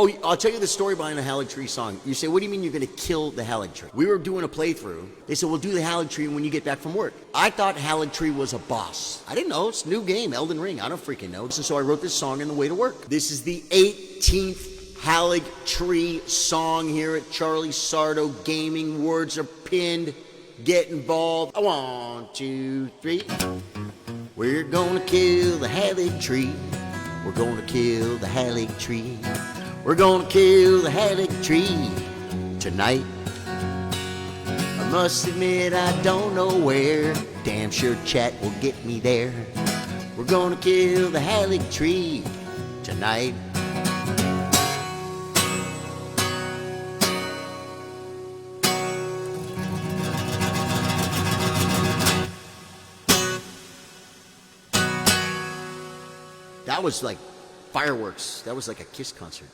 Oh, I'll tell you the story behind the Haligtree song. You say, what do you mean you're going to kill the Haligtree? We were doing a playthrough. They said, we'll do the Haligtree when you get back from work. I thought Haligtree was a boss. I didn't know. It's a new game, Elden Ring. I don't freaking know. And so I wrote this song on the way to work. This is the 18th Haligtree song here at Charly Sardo Gaming. Words are pinned. Get involved. 1, 2, 3. We're gonna kill the Haligtree. We're gonna kill the Haligtree. We're gonna kill the Haligtree tonight. I must admit I don't know where. Damn sure chat will get me there. We're gonna kill the Haligtree tonight. That was like fireworks. That was like a Kiss concert.